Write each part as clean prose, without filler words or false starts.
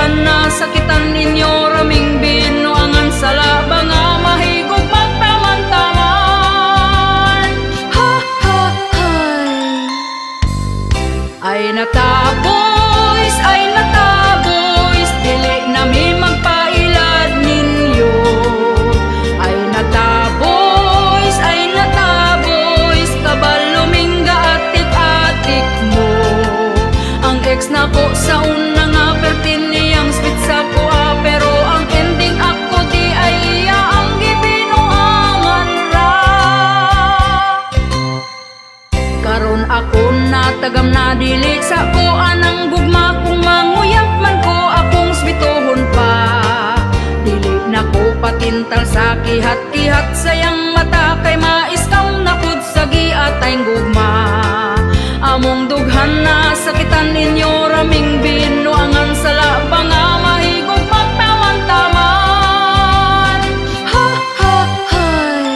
dughan na sakitan ninyo raming binuangan sa labang nga mahigog magtaman-taman. Ha ha hay. Ay nataboys, dili nami magpailad ninyo. Ay nataboys, kabalumingga atik-atik mo. Ang ex na ko sa una nga pertin niyang spit sa kuha, pero ang ending ako di ay iya ang gibinuangan ra. Karon ako natagam na dili sa kuha ng gugma, kung manguyap man ko akong spitohon pa. Dili na ko patintal sa kihat-kihat sayang mata, kay maiskam na pud sa giatay gugma. Among dughan na sakitan ninyo raming binuangan sa labang nga mahigog magtaman-taman. Ha ha hay.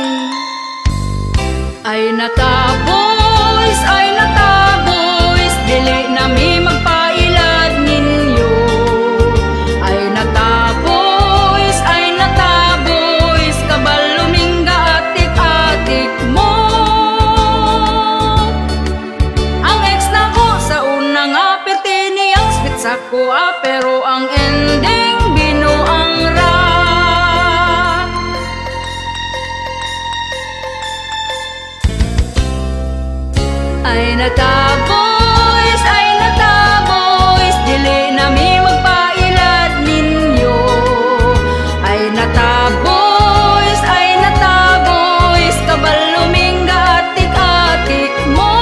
Ay nataboys, dili nami magpailad ninyo. Ay nataboys, kabalumingga atik-atik mo. Ang ex na ko sa unang apirti niyang spit sa kuha, pero ang ending binuang ra. Ay nataboys, dili nami magpailad ninyo. Ay nataboys, kabalumingga atik-atik mo.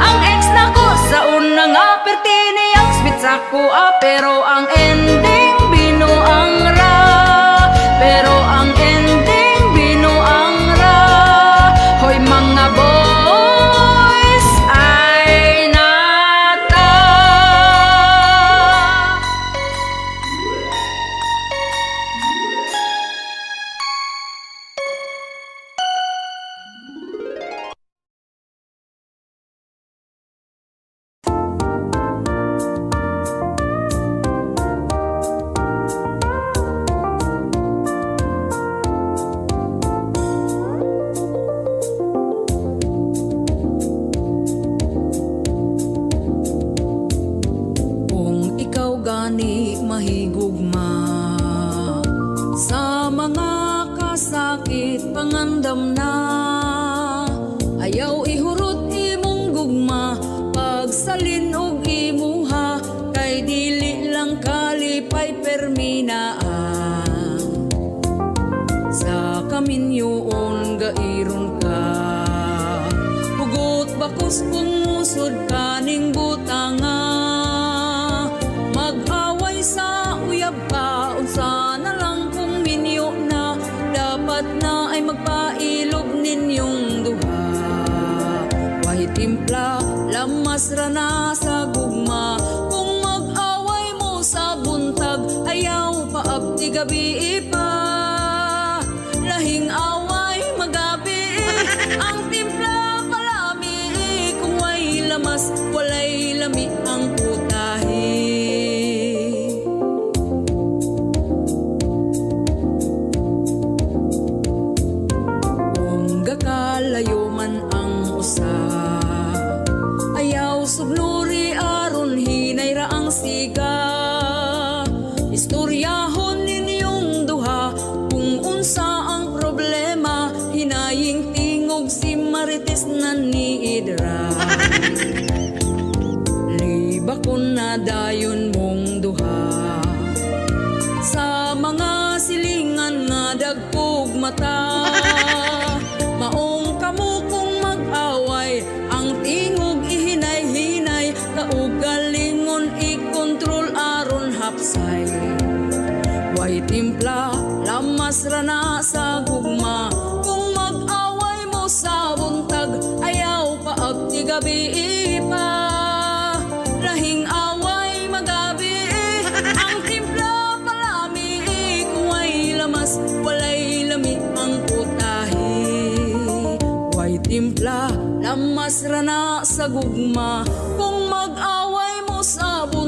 Ang ex na ko sa unang apirti niyang spit sa kuha, pero ang ending binuang ra. Pero ang ending binuang ra. Hoy mga boys, ay nata. Kung ikaw gani mahigugma sa mga kasakit pangandam na, ayaw ihurot imong gugma pagsalin og imuha, kay dili lang kalipay perminaan. Sa kaminyoon gairon ka, hugot bakos pumusod kaning butanga. Mag-away sa uyab ka, unsa na lang kung minyo na, dapat na ay magpailog ninyong duha. Wahit timpla, lamas ra na sa gugma, kung mag-away mo sa buntag, ayaw paabti gabi pa. Lahing away magabi, ang timpla palami, kung way lamas, walay lami ang putahe. Kalayo man ang usa, ayaw sugnuri aron hinay ra ang siga. Istoryahon ninyong duha kung unsa ang problema, hinaying tingog si Marites nanidra. Liba ko na dayon mong duha sa mga silingan nga dagkog mata. Maong kamo kung mag-away, ang tingog ihinay-hinay, kaugalingon i-kontrol aron hapsay. Way timpla, lamas ra na sa gugma, kung mag-away mo sa buntag, ayaw paabti gabi pa. Lahing away magabi, ang timpla palami, kung way lamas, walay lami ang putahe. Timpla, lamas ra na sa gugma, kung mag-away mo sa buntag,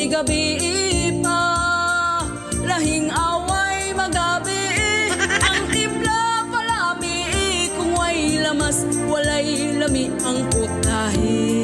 gabi pa, lahing away magabi. Ang timpla palami, kung way lamas, walay lami ang putahe.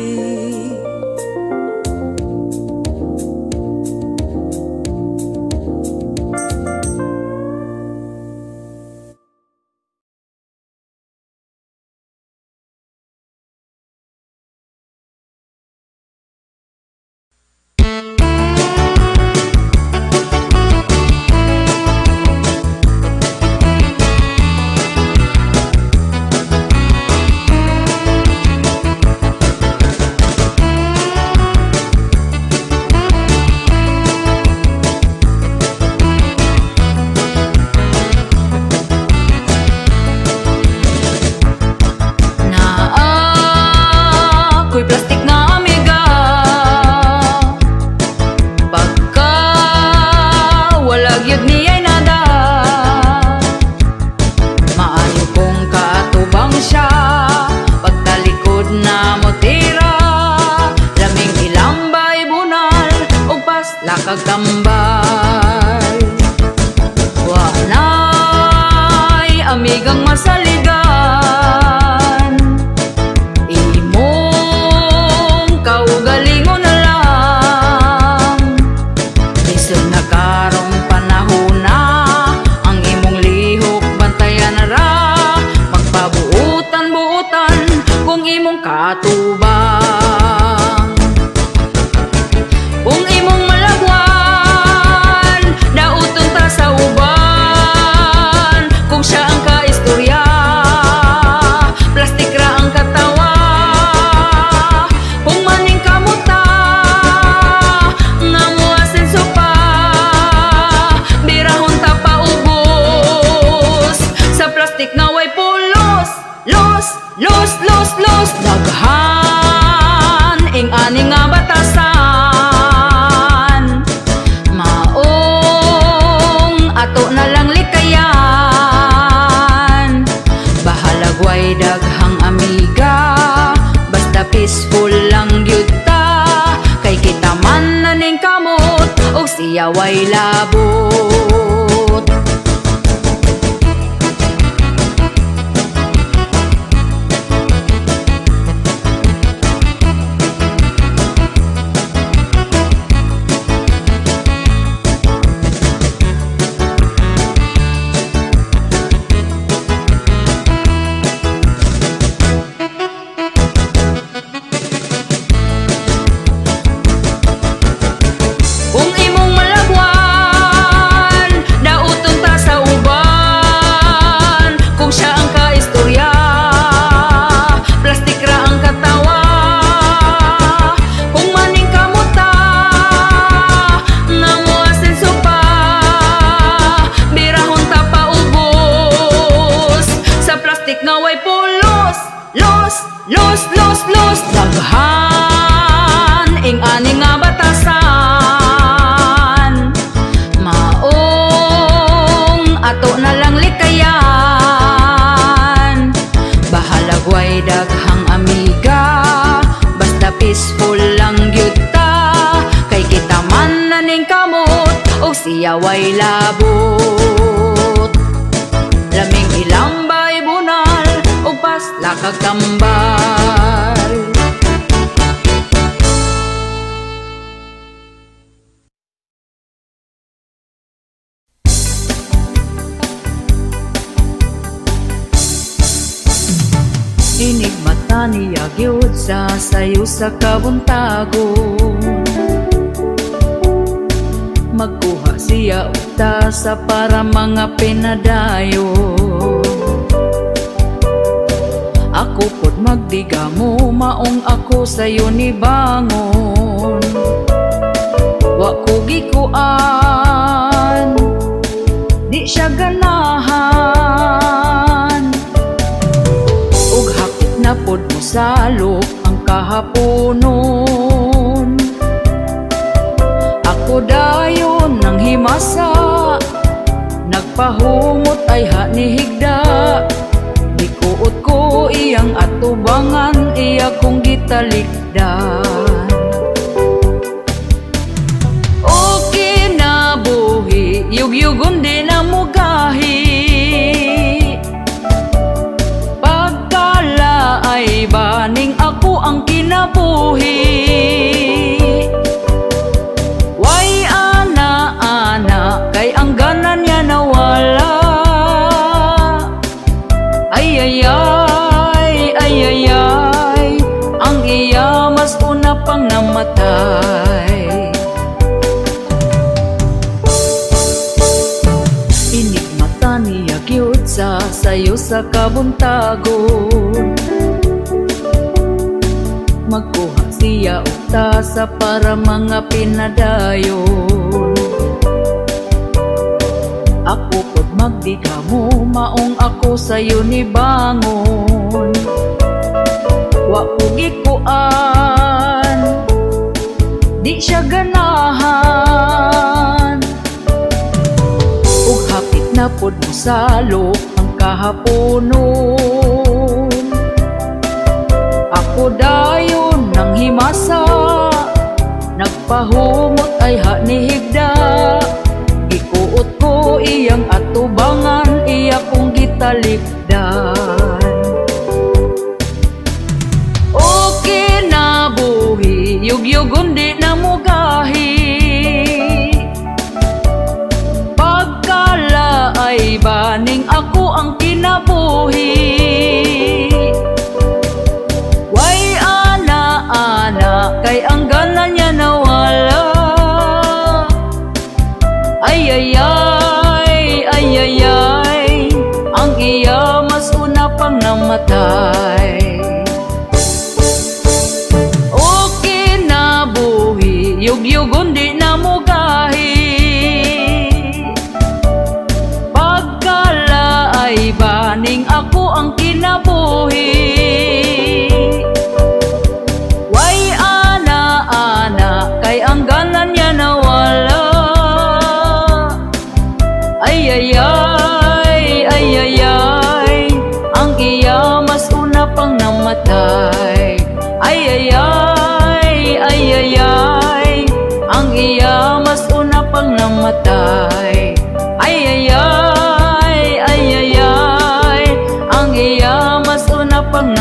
Lakagtambal wanay amigang masaligan, imong kaugalingon na lang. Lisod na karong panahon na, ang imong lihok bantayan na ra. Magpabuutan-buutan kung imong katubang, kung imong malagwan, dauton ta sa uban. Kung siya ang kaistorya, plastik ra ang katawa. Kung maning kamuta, nga muasenso pa, birahon ta paubos. Sa plastik nga way pulos, los, los, los, los. Daghan ing ani nga batasan, ato na lang likayan. Bahalagway daghang amiga, basta peaceful lang gyud ta. Kay kita man naning kamot, og siya way labot. Daghan ing ani nga batasan, maong ato na lang likayan. Bahalagway daghang amiga, basta peaceful lang gyud ta. Kay kita man naning kamot, og siya way labot. Laming ilambay bunal, og pas lakagtambal. Inig mata niya gyud sa sayo sa kabuntagon, magkuha siya uta sa para mga pinadayon. Ako pod magdiga mo, maong ako sayo ni bangon. Wa ko gikuan, di siya ganahan. Ug hakit na pod mo salok ang kahaponon. Ako dayon nang himasa, nagpahumot ay hanihigda. Dikuot ko iyang atubangan, iya kong gitalikdan. yugyugon di na mugahi. Pagkala ay baning ako ang kinabuhi. Way ana-ana kay ang ganan niya nawala. Ay, ang iya mas una pang namatay. Pinigmata niya gyud sa sayo sa kabuntagon. Magkuha siya og tasa para mga pinadayon. Ako pod magdika mo, maong ako sayo ni bangon. Wa ko gikuan, di siya ganahan. Ug hapit na pod mo salok ang kahaponon. Ako dayon nang himasa, nagpahumot ay hanihigda. Gikuot ko iyang atubangan, iya kong gitalikdan. Okay na buhi, yugyugon di na mugahi. Pagkala ay baning ako ang kinabuhi. Way ana-ana kay ang ganan niya nawala. Ay, ang iya mas una pang namatay. Okay na buhi, yugyugon di na mugahi. Pagkala ay baning ako ang kinabuhi. Way ana-ana kay ang ganan niya nawala. Ay, ang iya mas una pang namatay. Ay, ang iya mas una pang namatay. Ay, ang iya mas una pang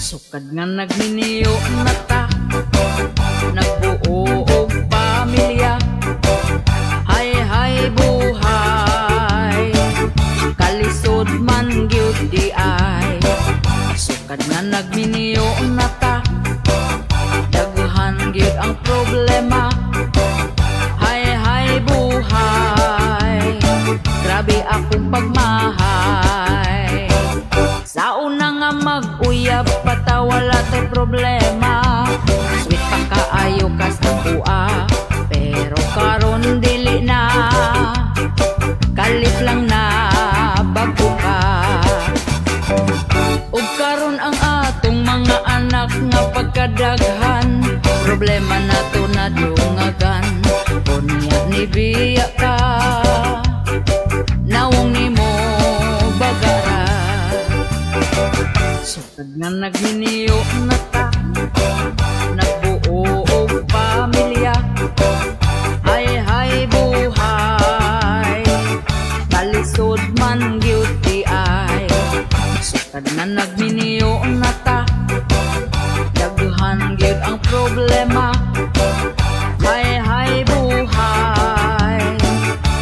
Sukad nga nagminiyo na ta, nagbuo og pamilya. Hay buhay, kalisod man gyud di ay. Sukad nga nagminiyo na ta, daghan gyud ang problema. Hay buhay, grabe akong pagmahay. Sa una nga mag-uyab pata wala tay problema. Sweet pa kaayo kas ang bua, pero karon dili na. Kalit lang na bago ka. Ug karon ang atong mga anak nga pagkadaghan, problema nato na dungagan. Unya ni biya ka, nawong nimo bagara. Sukad nga nagminiyo na ta, nagbuo og pamilya. Hay buhay, kalisod man gyud di ay. Sukad nga nagminiyo na ta, daghan gyud ang problema. Hay buhay,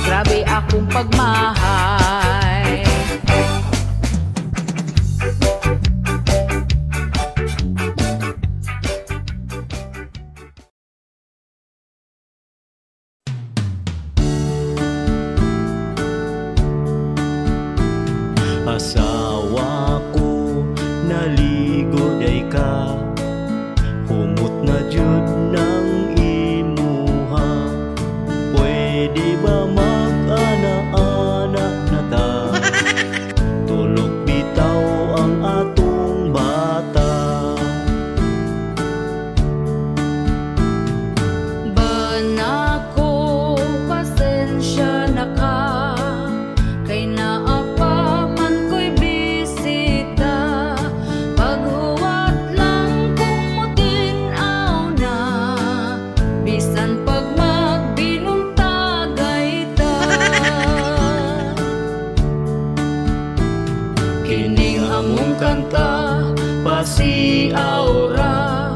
grabe akong pagmahay. Asawa ko naligo day ka, humot na jud ng imuha. Pwede ba mag-ana-ana na ta? Tulog bitaw ang atong bata. Banako, pasensya na ka, kay naapa man ko'y bisita. Paghuwat lang kung mutinaw na, bisan pag magbinuntagay ta. Kining among kanta pasiaura,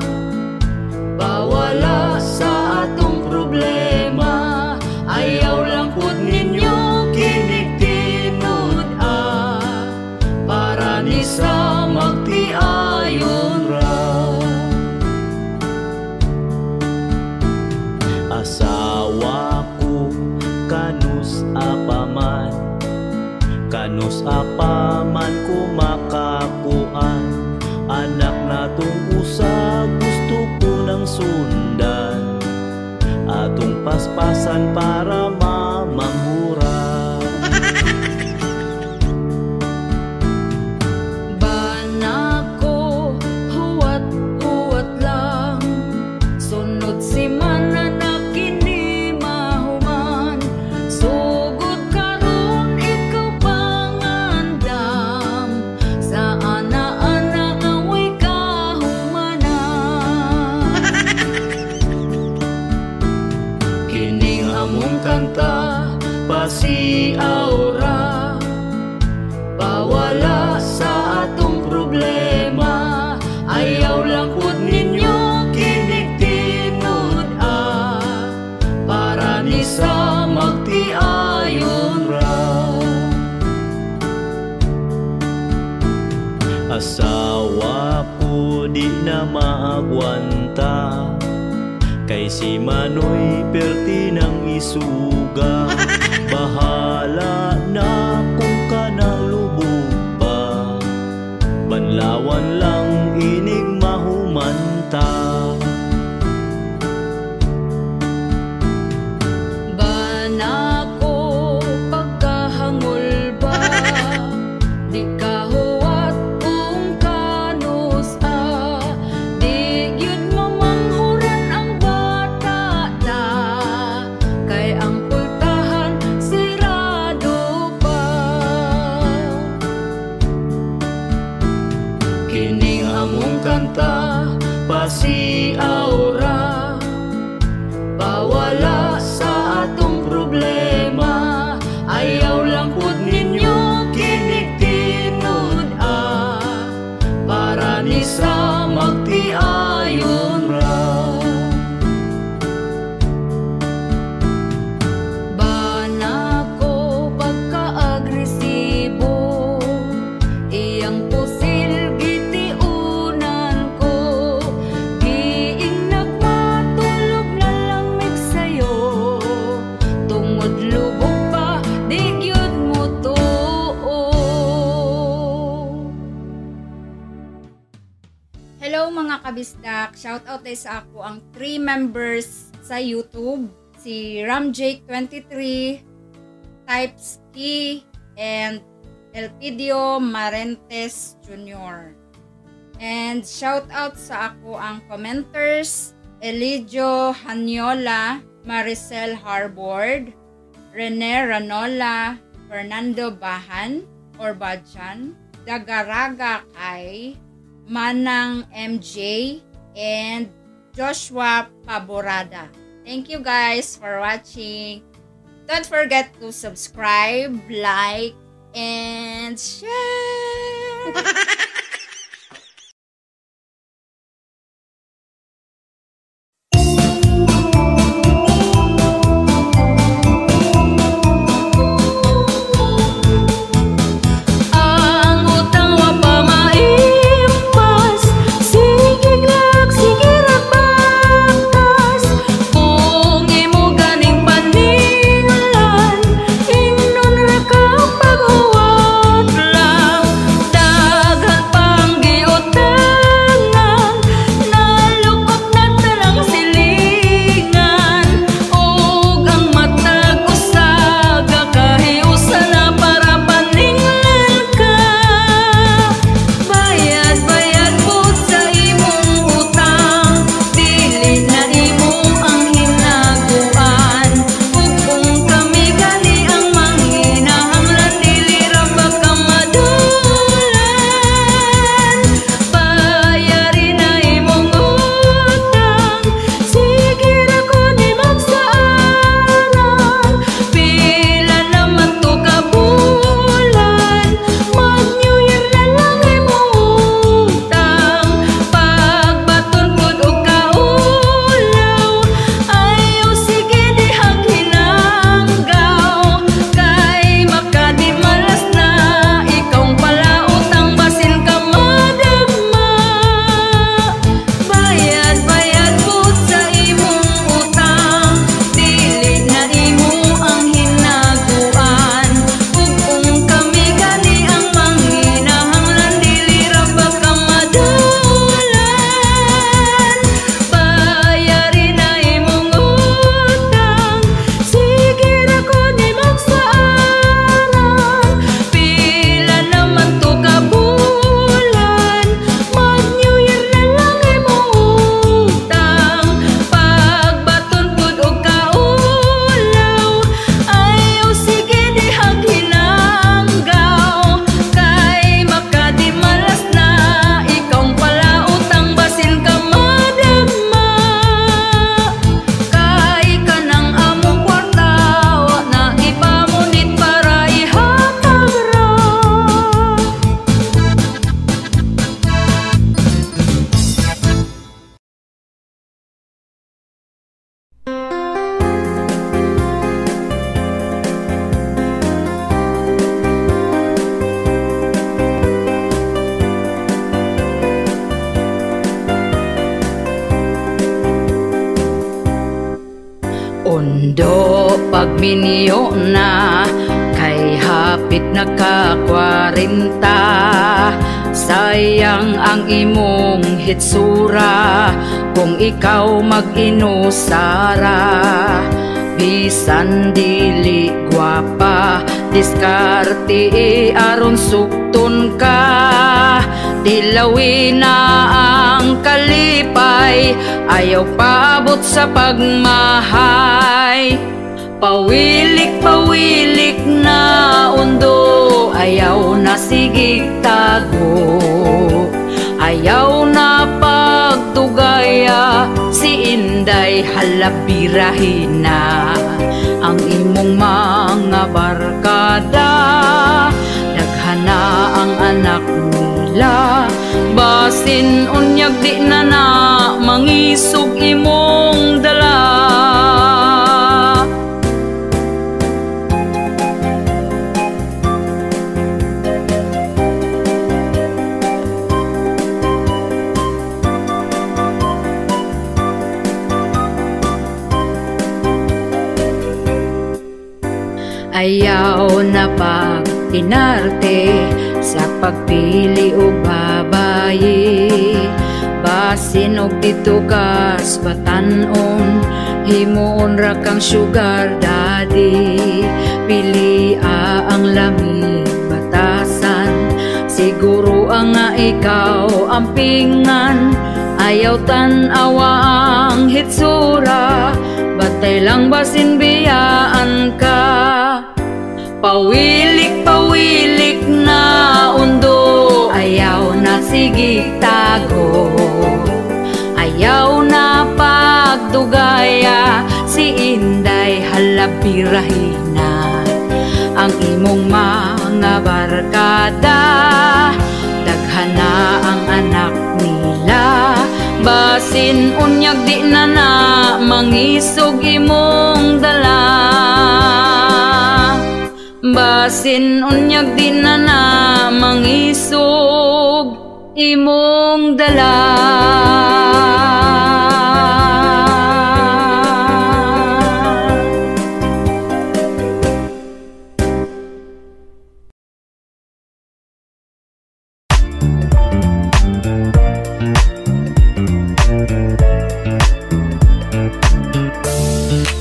bawala sa atong problema. Ayaw lang pud ninyo kinig-tinud para ni sa magtiayon ra. Asawa ko kanus apaman, kanus apaman kumakakuan. Anak natong usa gusto ko nang sundan, atong paspasan para mamangura. Banako, huwat lang, sunod si mana na kini mahuman. Sugod karon ikaw pangandam, sa ana-ana away kahumanan. Kining among kanta pasiaura, bawala sa atong problema. Ayaw lang pud ninyo kinig-tinud para ni sa magtiayon ra. Asawa ko di na maagwanta, kay si Manoy perti ng isuga. Bahala na kung kanang lubog pa, banlawan lang inig mahumanta. Banako, pagkahangol ba, di ka huwat kung kanus di gyud mamanghuran ang bata ta, kay ang pultahan sirado pa. Kining among kanta pasiaura, bawala sa atong problema. Ayaw lang pud ninyo kinig-tinud para ni sa Hello mga kabisdak! Shoutout tayo sa ako ang 3 members sa YouTube. Si Ramjake23, Typeski, and Elpidio Marentes Jr. And shoutout sa ako ang commenters Elidio Hanyola, Maricel Harbord, Rene Ranola, Fernando Bahan or Badjan, Dagaraga Kai, Manang MJ, and Joshua Paborada. Thank you guys for watching. Don't forget to subscribe, like, and share. Ondo pagminyo na kay hapit na ka 40. Sayang ang imong hitsura kung ikaw mag-inusara. Bisan dili gwapa, diskarte aron sukton ka. Dilawin na ang kalipay, ayaw paabot sa pagmahay. Pawilik-pawilik na undo, ayaw na sigig tago. Ayaw na pagtugaya, si Inday halabirahin na. Ang imong mga barkada, daghana ang anak nila. Basin unyag di na na, mangisog imong dala. Ayaw na pag-inarte sa pagpili o babayi. Basin og dito kas batanon, himuon ra kang sugar daddy. Pili ang lamig batasan, siguro ang nga ikaw ang pingan. Ayaw tan-awa ang hitsura, batay lang basin biyaan ka. Pawilik-pawilik na undo, ayaw na sigig tago, ayaw na pagdugaya. Si Inday halabirahina ang imong mga barkada, daghan na ang anak nila. Basin unyag di na na mangisog imong dala, basin unyag di na na mangisog imong dala.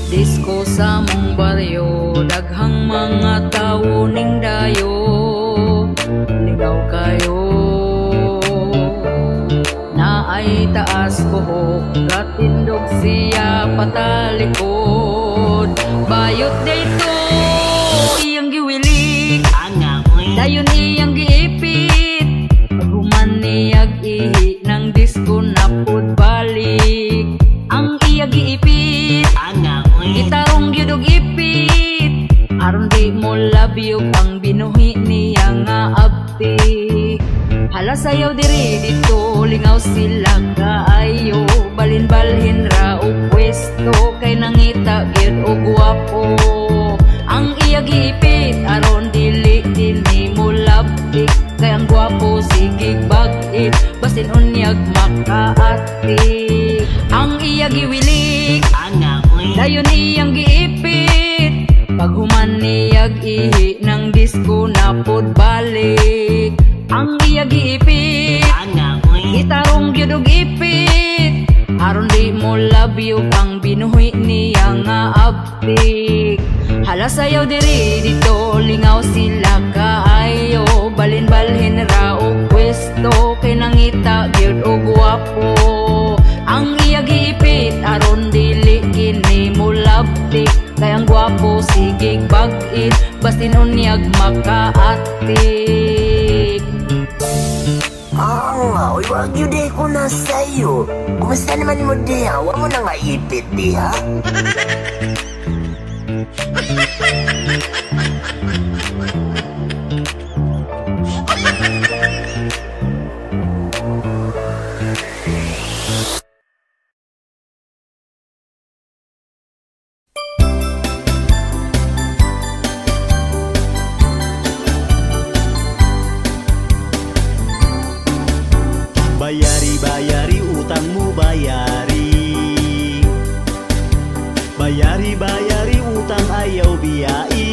Disko sa mong baryo, daghang mga tao ning dayo, ligaw kayo. Naay taas buhok, gatindog siya patalikod. Bayot dayto iyang giwilik, dayon iyang giipit. Paghuman niyag ihi ng disko napod balik, ang iyang giipit. Gitarong gyud og ipit, aron di mo labyo ang binuhi niya nga abti. Hala sayaw diri dito, lingaw sila kaayo. Balin-balhin ra og pwesto, kay nangita gyud og gwapo. Ang iya giipit, aron dili din ni mo labtik. Kay ang gwapo sigig bag-it, basin unyag makaati. Ang iya giwilik, dayon iyang giipit. Paghuman niyag ihi ng disko napod balik, ang iya giipit. Gitarong gyud og ipit, aron di mo labyo ang binuhi niya nga abtik. Hala sayaw diri dito, lingaw sila kaayo. Balin-balhin ra og pwesto, kay nangita gyud og gwapo. Ang iya giipit, aron dili kini mo labtik. Kay ang gwapo sigig bag-it, basin unyag makaatik. Uy, wag yun di ko na sa'yo. Kumusta naman mo diha? Huwag mo na nga ipit diha. Bayari utangmu bayari. Bayari utang ayaw biyai.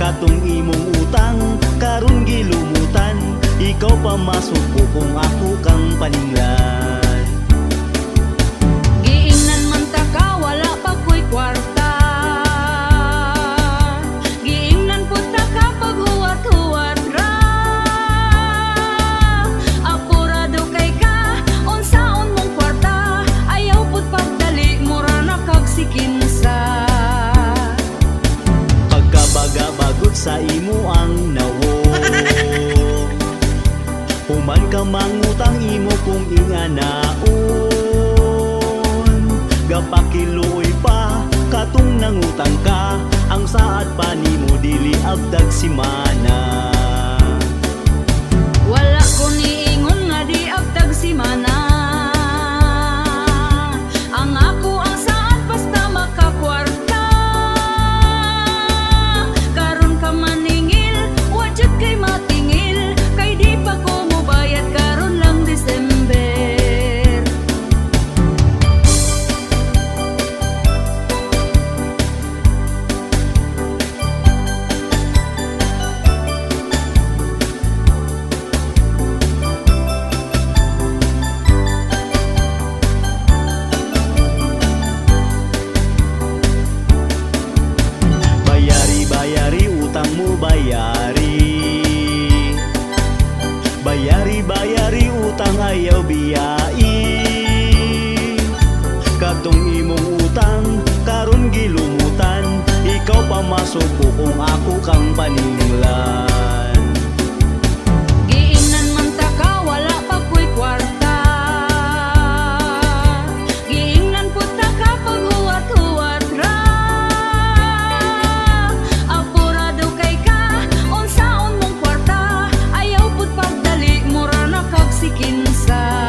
Katong imong utang karun gilumutan, ikaw pamasok ko kung ako kang paninglan. Giingnan man ta ka, wala pa ko'y kwarta. Giingnan po ta ka paghuwat-huwat ra. Apurado kay ka, unsaon mong kwarta. Ayaw po't pagdali, mura na kagsikinsa. Pagkabaga-bagot sa imo ang nawo, human ka mangutang imo kung inganaon. Gapakiluoy pa katong nangutang ka, ang saad pa nimo dili abdag simana. Wala ko niingon nga di abtag si mana. Ang ako ang saan basta makakwarta. Karon ka maningil, wadjud kay matingil. Kay di pa ko mobayad karon lang December. bayari utang ayaw biyai. Katong imong utang karon gilumutan, ikaw pa masuko kung ako kang paninglan. Giingnan man ta ka wala pa ko'y kwarta, giingnan po ta ka pag huwat-huwat ra. Apurado kay ka unsaon mong kwarta, ayaw pud pagdali mura na kag sikinsa.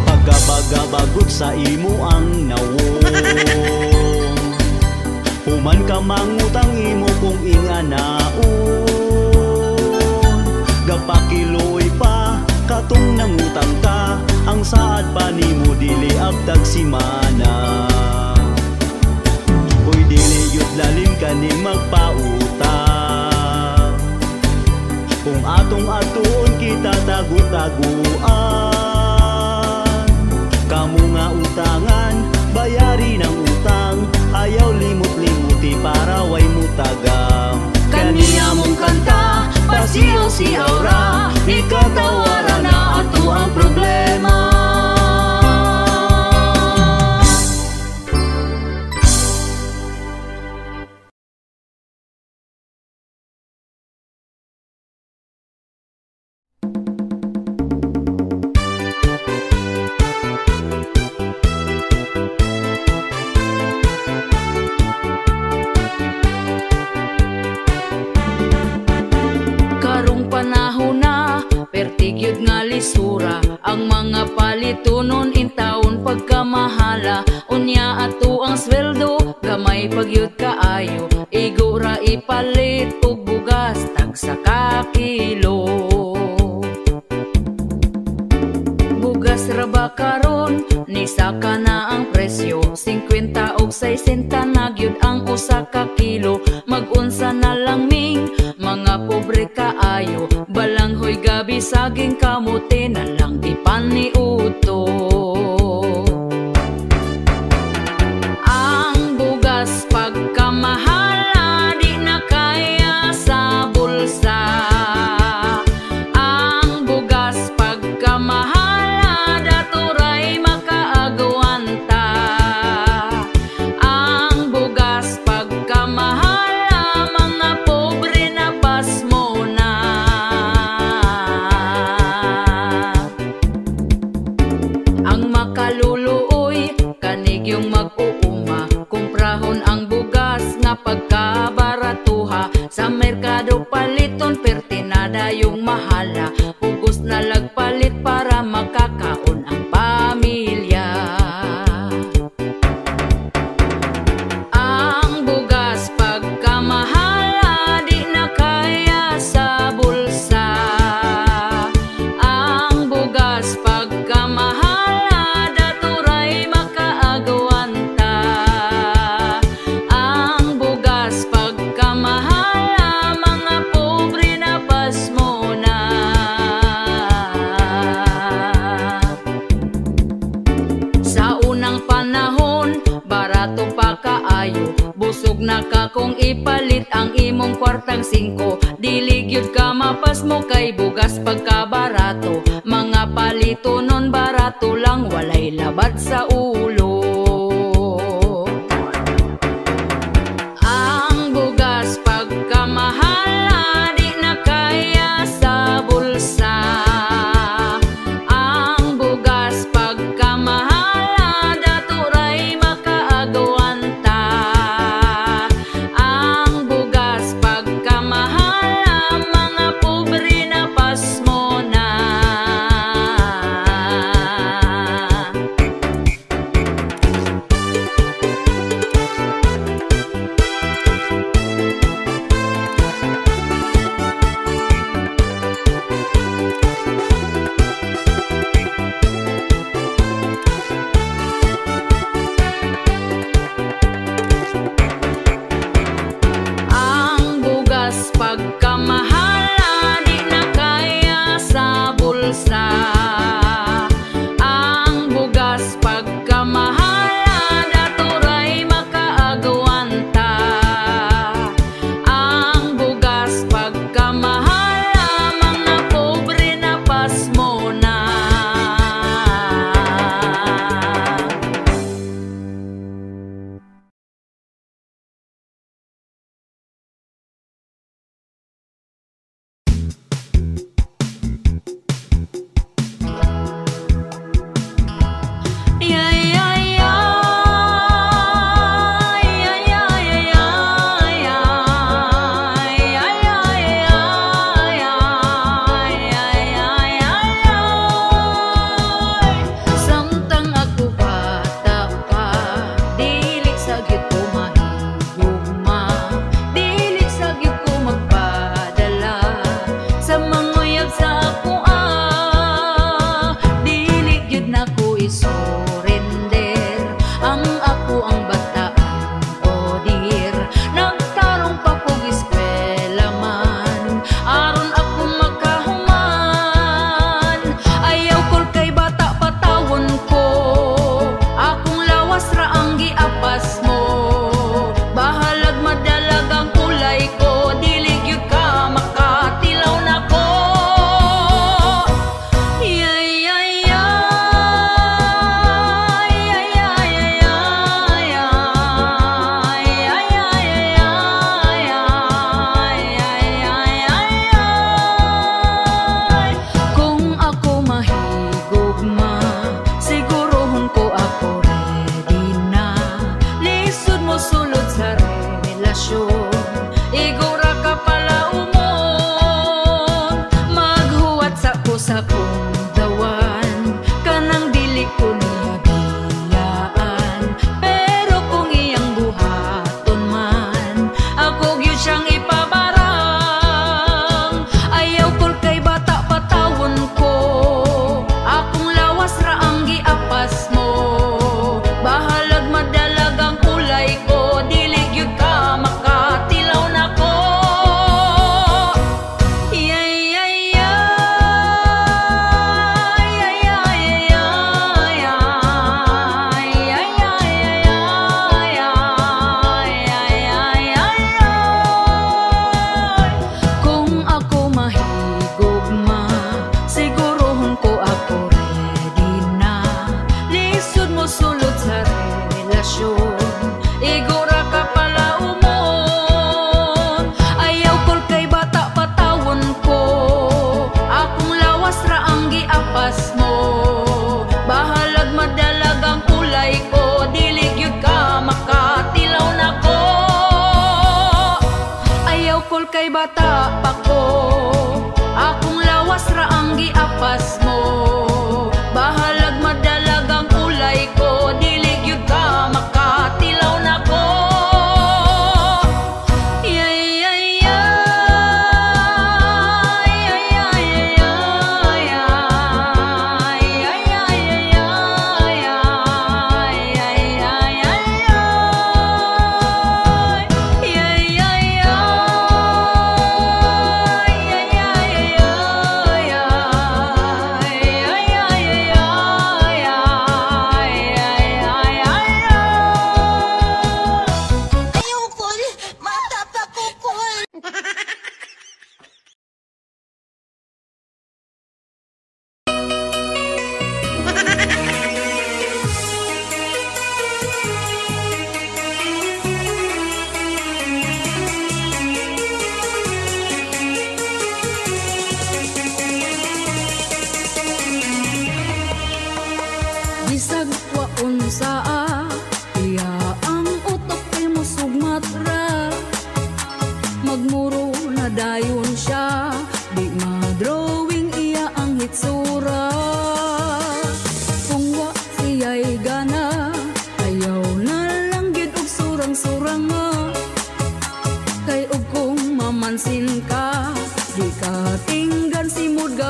Pagkabaga-bagot sa imo ang nawong, human ka mangutang imo kung inganaon. Gapakiloy pa katong nangutang ka, ang saad pa nimo dili abtag simana. Uy dili yud lalim kaning magpautang, kung atong atuon kita tagu-taguan. Kamu nga utangan, bayari ng utang, ayaw limot-limuti para way mutagam. Kaniya mong kanta, pasiyaw-siyaw ra, ikatawaran na ato ang problema. Karong panahon na, pertigyod nga lisura, ang mga palitunon intawon pagkamahala. Unya ato ang sweldo, gamay pagyud kaayo, igura ipalit og bugas tagsa ka kilo. Bugas ra ba karon, ni saka na ang presyo, 50 og 60 na gyud ang usa ka kilo. Mag-unsa na lang ming mga pobre kaayo, balanghoy gabi saging kamote na lang ipaniuto. Ang bugas pagkamahala, di na kaya sa bulsa. Ang bugas pagkamahala, daturay makaagwanta. Ang bugas pagkamahala, mga pobre na pasmo na. Ang makaluluoy, kanig yung mag-uuma, kumprahon ang bugas nga pagkabaratuha. Sa merkado paliton, pertinada yung mahala, pugos na lagpalit para makakaon ang pamilya. Ang bugas pagkamahala, di na kaya sa bulsa. Ang bugas pagkamahala, daturay makaagwanta. Ang bugas pagkamahala, mga pobre na pasmo na. Sa unang panahon, barato pa kaayo, busog na ka kung ipalit ang imong kwartang 5. Dili gyud ka mapasmo kay bugas pagkabarato, mga palito nun barato lang, walay labad sa ulo. Ang bugas pagkamahala, di na kaya sa bulsa. Ang bugas pagkamahala, daturay makaagwanta. Ang bugas pagkamahala, mga pobre na pasmo na.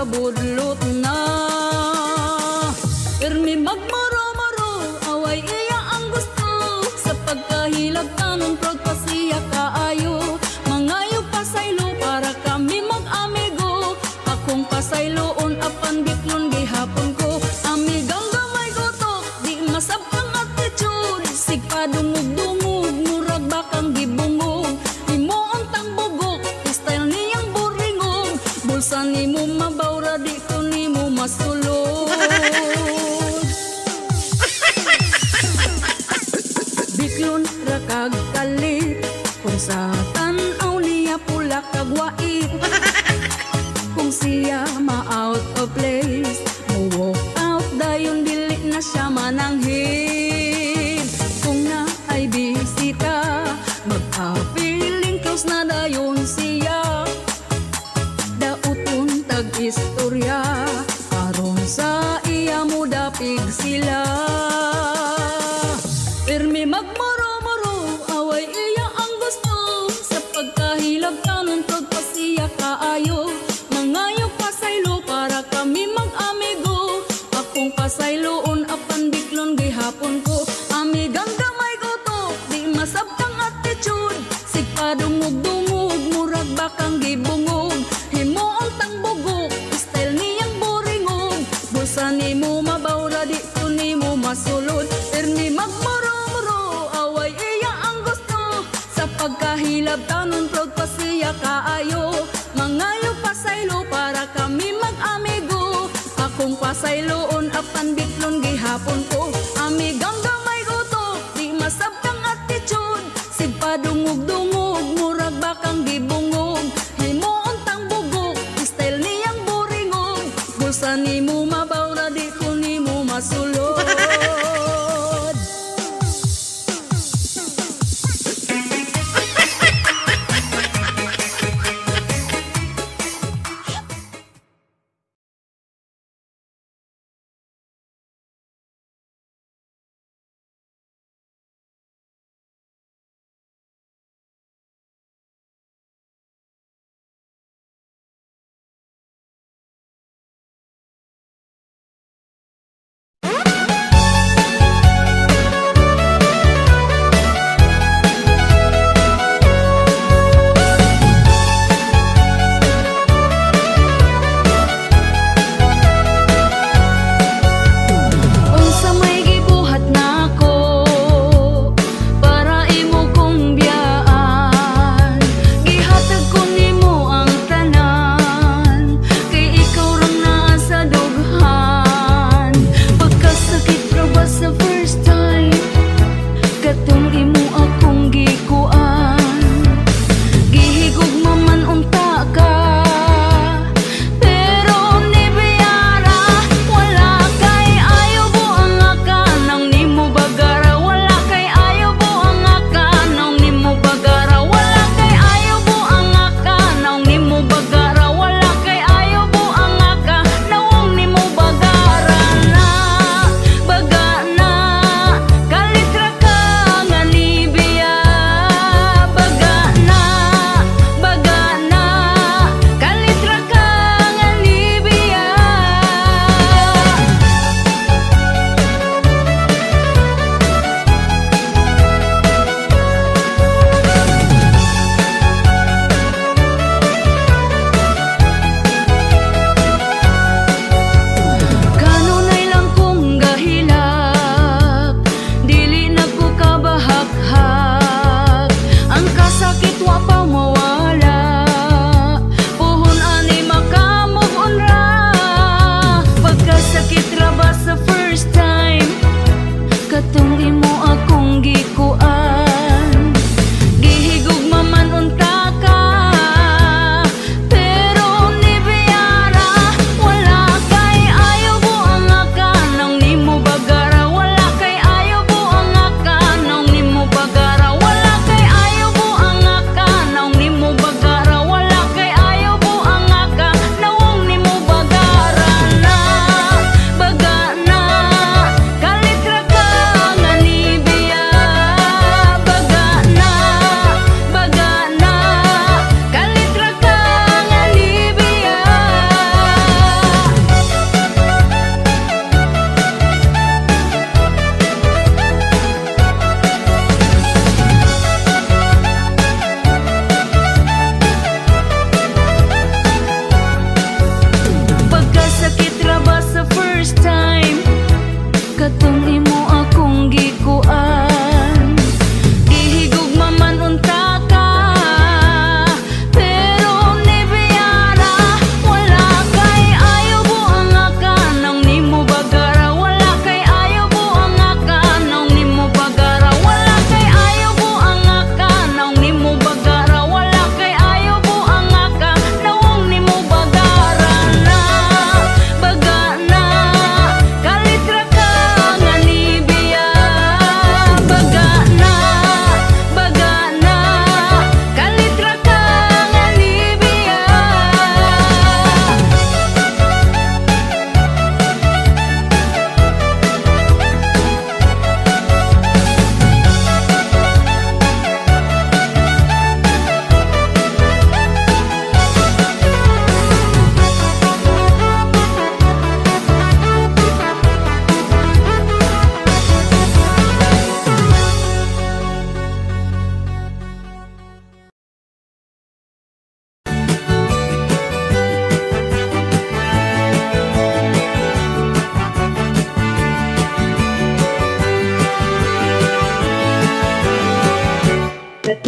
kabudlot na. Irmi magmaro-maro, away iya ang gusto. Sa pagkahilab tanon, proud pa siya kaayo. Mangayo pasaylo para kami mag-amigo. Akong pasayloon apan biklon gihapon ko. Amigang gamay gotok, di masabkang attitude. Sigpadungog-dungog, murag bakang gibungog. Imoon tang bugok, style niyang buringog. Bulsa ni mo mabawra, di ko ni mo masulod. Biklon ra kag kalit, kung sa tan-aw niya pula kag wait. Kung siya ma-out of place, mo-walk out dayon dili na siya mananghid. Kung na ay bisita, magka-feeling close na dayon siya. Dauton tag-istorya, aron sa iya mo dapig sila. Irmi magmoro-moro, away iya ang gusto. Sa pagkahilab tanon, proud pa siya kaayo. Mangayo pasaylo para kami mag-amigo. Akong pasayloon apan biklon gihapon ko. Amigang gamay gotok, di masabkang attitude. Sigpadungog-dungog, murag bakang gibungog. Himuon tang bugok, style niyang buringog. Bulsa ni mo mabawra, di ko ni mo masulod. Irmi magmoro-moro, away iya ang gusto. Sa pagkahilab tanon, proud pa siya kaayo. Mangayo pasaylo para kami mag-amigo. Akong pasayloon apan biklon gihapon ko. Amigang gamay gotok, di masabkang attitude. Sigpadungog-dungog, murag bakang gibungog. Himuon tang bugok, style niyang buringog. Bulsa ni mo mabawra, di ko ni mo masulod.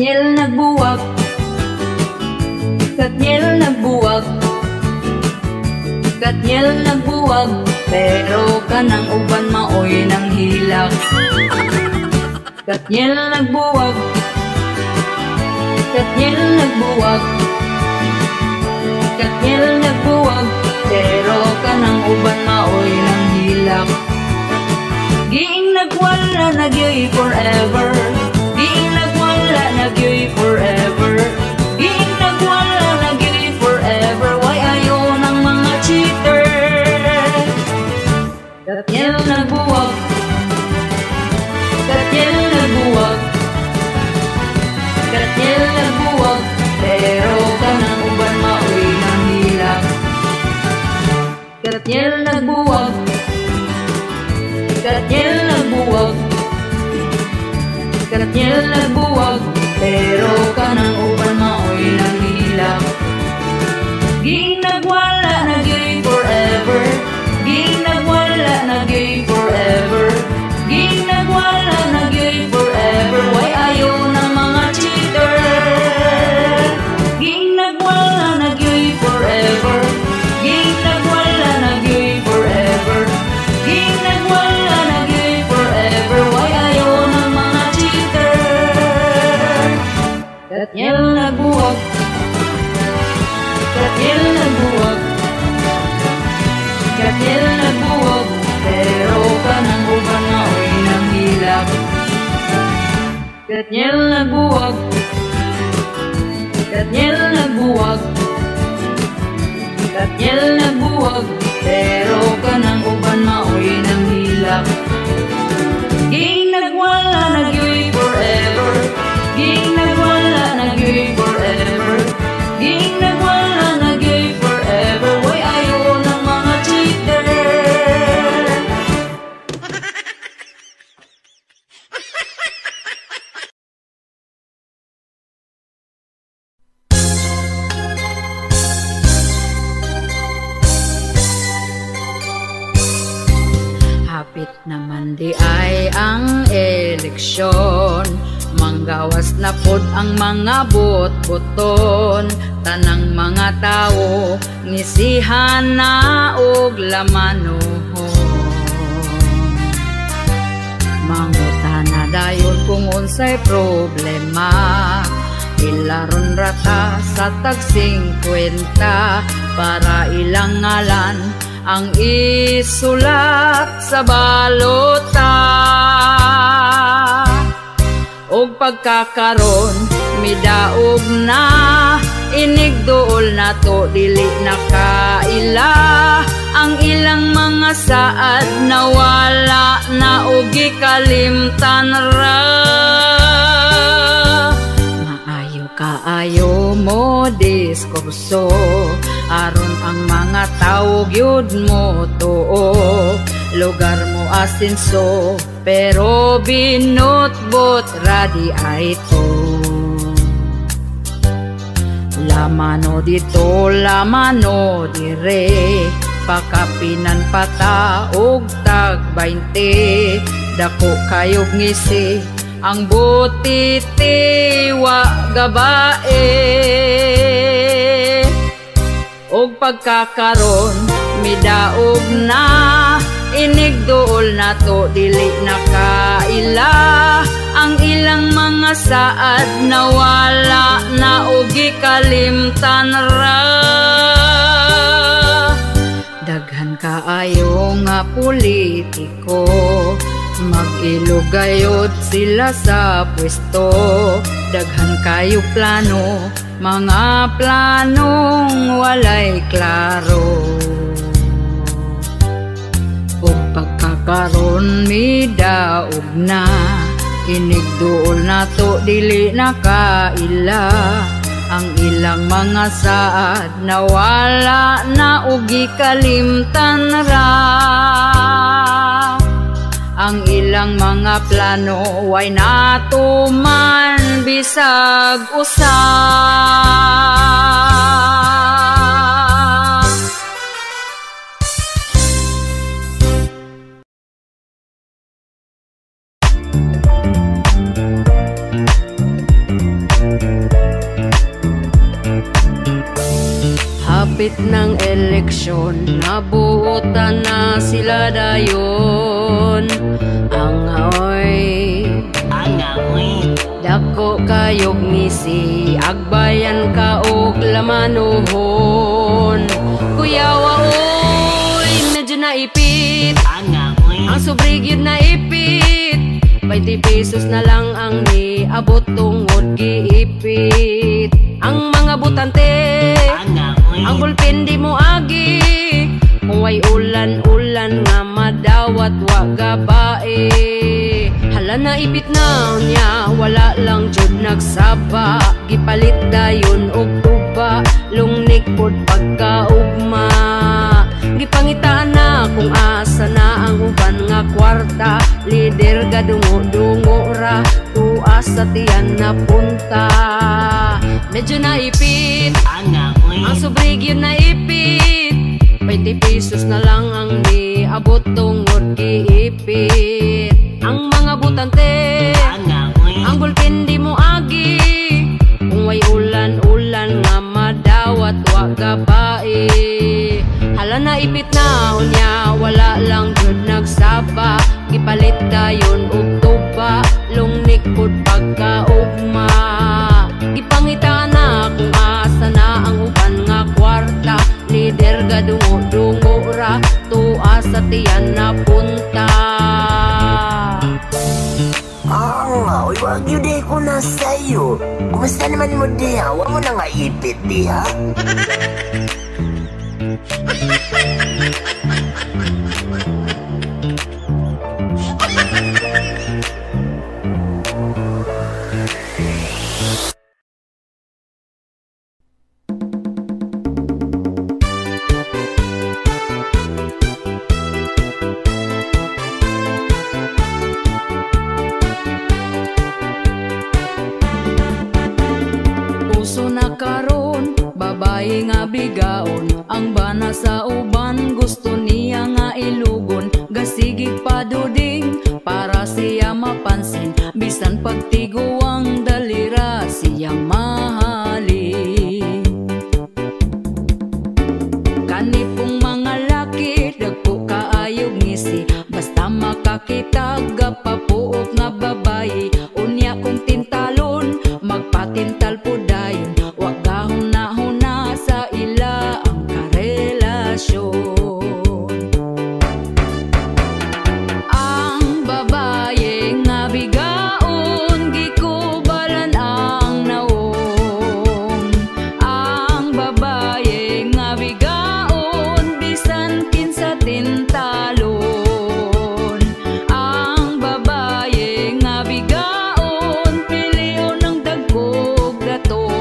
Katniel nagbuwag, Katniel nagbuwag, Katniel nagbuwag, pero kanang uban maoy nang hilak. Katniel nagbuwag, Katniel nagbuwag, Katniel nagbuwag, pero kanang uban maoy nang hilak. Giing nagwala nagyoy forever, giing nagwala nagyoy forever, giing nagwala nagyoy forever. Why ayaw ng mga cheater? Katniel nagbuwag, Katniel nagbuwag, Katniel nagbuwag, pero kanang uban maoy nang hilak. Katniel nagbuwag, Katniel nagbuwag, Katniel nagbuwag, pero kanang uban maoy nang hilak. Giing nagwala nagyoy forever, giing nagwala nagyoy forever, giing nagwala nagyoy forever. Why ayaw ng mga cheater? Giing nagwala nagyoy forever, giing nagwala nagyoy forever, giing nagwala nagyoy forever. Why ayaw ng mga cheater? Katniel nagbuwag, Katniel nagbuwag, Katniel nagbuwag, pero kanang uban maoy nang hilak. Katniel nagbuwag, Katniel nagbuwag, Katniel nagbuwag, pero kanang uban maoy nang hilak. Giing nagwala nagyoy forever, giing nagwala nagyoy forever, giing nagwala nagyoy forever. Why ayaw ng mga cheater? Hapit naman di ay ang eleksyon, manggawas na pod ang mga bot-boton. Tanang mga tao ngisihan na og lamanon. Mangutana dayon kung unsay problema, ilaron rata sa tag 50 para ilang ngalan ang isulat sa balota. Og pagkakaron midaog na, inigduol na to dili nakaila. Ang ilang mga saad nawala na og gikalimtan ra. Maayo kaayo mo diskurso, aron ang mga tao gyud mo tuo. Lugar mo asinso, pero binutbot radi ay to. Lamano dito, lamano dire, pakapinan pata og tag 20. Dako kayog ngisi, ang butiti wa gabae. Og pagkakaron midaog na, inigduol na to dili nakaila. Ang ilang mga saad nawala na og gikalimtan ra. Daghan kaayo nga politiko, mag-ilugayod sila sa pwesto. Daghan kayo plano, mga planong walay klaro. Ug pagkakaron midaog na, inigduol na to dili nakaila. Ang ilang mga saad nawala na ug gikalimtan ra. Ang ilang mga plano way natuman bisag usa. hapit ng eleksyon, nabuotan na sila dayon. Ang aoy dako kayog misi, agbayan ka og lamanuhon. Kuyawa oy, medyo naipit, ang sobrig yun naipit. 20 pesos na lang ang niabot tungod giipit. Ang mga butante, ang bulpen di mo agi, kung way ulan-ulan nga madawat wa gabae. Hala na ipit na niya, wala lang jud nagsaba, gipalit dayon og tuba, lungnik pod pagkaugma. Gipangitaan na kung asa na ang uban nga kwarta, lider gadungo-dungo ra, tuas sa tiyan na punta. Medyo naipit, ang sobrig yun naipit, 20 pesos na lang ang niabot tungod giipit. Ang mga butante, ang bulpen di mo agi, kung way ulan-ulan nga madawat wa gabae. Hala na ipit na unya, wala lang jud nagsaba, gipalit dayon og tuba, lungnik pod pagkaugma. Gipangitaan na kung asa na ang uban nga kwarta, lider gadungo-dungo ra, tuas sa tiyan na punta. Uy, wag yun di ko na sa'yo. Kumusta naman mo diha? Huwag mo na nga ipit diha. Puso na karon, babae nga bigaon, ang bana sa uban gusto niya nga ilugon. Gasigig paduding para siya mapansin, bisan pagtiguang dalira siyang mahalin. Kanipong mga laki, dagko kaayog ngisi, basta makakitag papuok nga babae. Unya kong tintalon, magpatintal po dayon, wag gahuna-huna sa ila ang karelasyon. Ang babae nga bigaon, gikubalan ang naong. Ang babae nga bigaon, bisan kinsa tintalon. Ang babae nga bigaon, piliyon ng dagkog datong.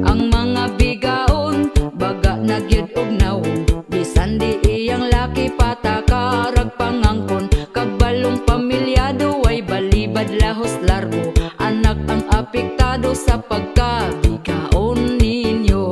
Ang mga bigaon, baga nagyud og naong, bisan di iyang laki patakarag pangangkon. Kabalong pamilyado ay balibad lahos largo, anak ang apektado sa pagkabigaon ninyo.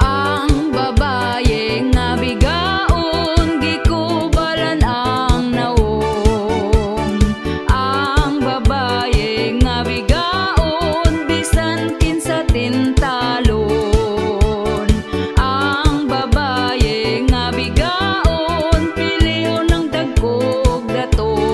Ang babae nga bigaon, gikubalan ang naong. Ang babae nga bigaon, bisan kinsa tintalon. Ang babae nga bigaon, piliyon ng dagkog datong.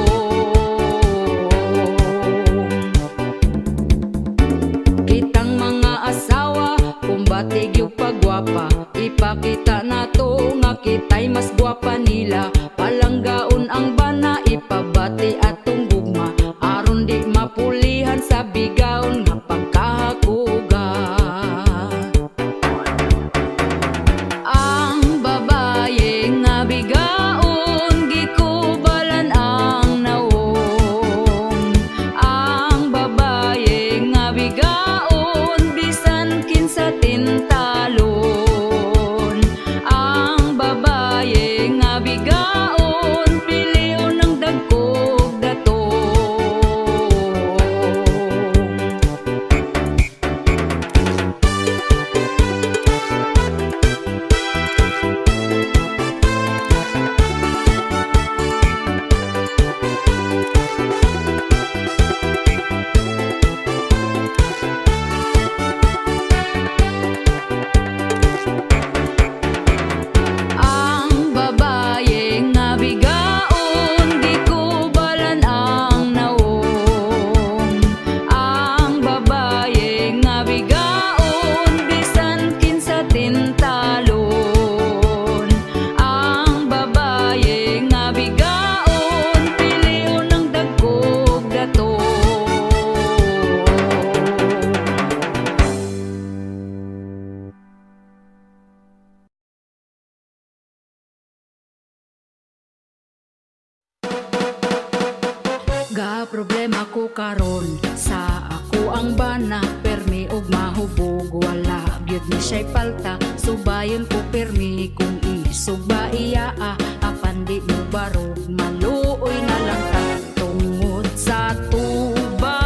Sa ako ang bana, permi og mahubog, wala gyud ni siya'y palta. Subayon ko permi kung isog ba iya apan di mo barog, maluoy na lang ka tungod sa tuba.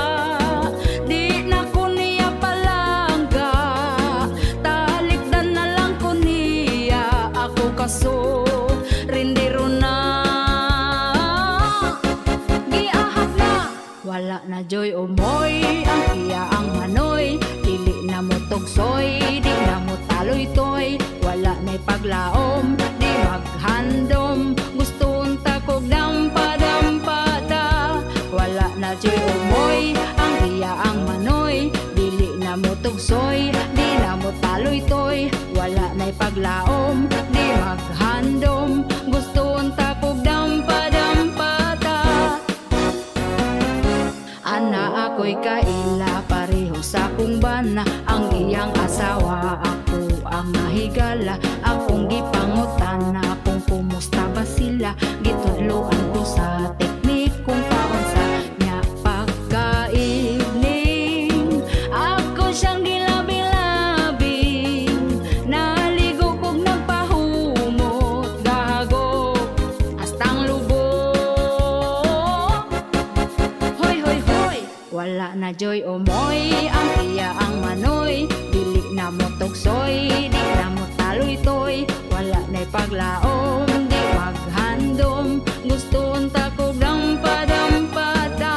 Di na ko niya palangga, talikdan na lang ko niya, ako kaso rindiro na. Giahak na, wala na joy umoy, ang iya ang manoy, dili na mo tugsoy, di na mo taloy toy, wala na'y paglaom, di maghandom, gusto unta kog dampa-dampada. Wala na joy umoy, ang iya ang manoy, dili na mo tugsoy, di na mo taloy toy, wala na'y paglaom, di maghandom, gusto unta kog dampa-dampada. Ana ako'y kaila, pareho sa kong bana, ang iyang asawa, ako ang nahigala. Akong gipangutana kung kumusta ba sila, gitudloan ko sa teknik kung paunsa niya pagkaigning. Ako siyang gilabing-labing, naligo kog nagpahumot, gago astang lubog. Hoy, hoy, hoy, wala na joy umoy, ang iya ang manoy, dili na mo tugsoy, di na mo taloy toy, wala na'y paglaom, di maghandom, gusto unta kog dampa-dampada.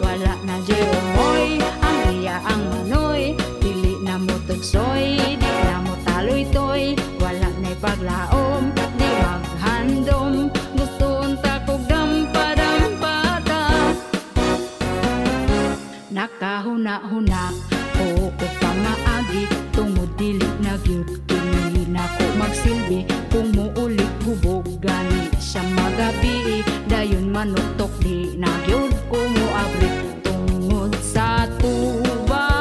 Wala na joy umoy, ang iya ang manoy, dili na mo tugsoy, di na mo taloy toy, wala na'y paglaom, di maghandom, gusto unta kog dampa-dampada. Nakahuna-huna ko kog pamaagi, tungod dili na gyud kini nako magsilbi, kung muulit hubog gani siya magabi, dayon manutok di na gyud ko moabri tungod sa tuba.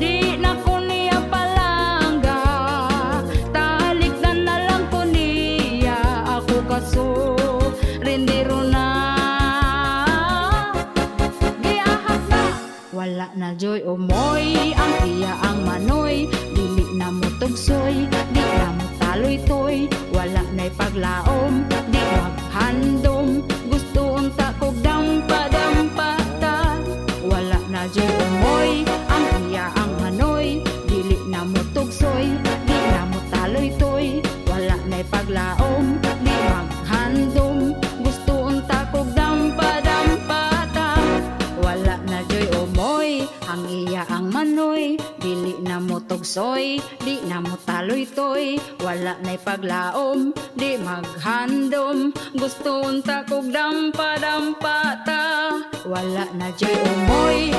Di na ko niya palangga, talikdan na lang ko niya, ako kaso rindiro na. Wala na joy umoy, ang iya ang manoy, dili na mo tugsoy, di na mo taloy toy, wala na'y paglaom, di maghandom, gusto unta kog dampa-dampada. Wala na joy umoy, ang iya ang manoy, dili na mo tugsoy, di na mo taloy toy, wala na'y paglaom, di maghandom, gusto unta kog dampa-dampada. Wala na joy umoy, ang iya ang manoy, dili na mo tugsoy, di na mo taloy toy, wala na'y paglaom, di maghandom, gusto unta kog dampa-dampata. Wala na joy umoy,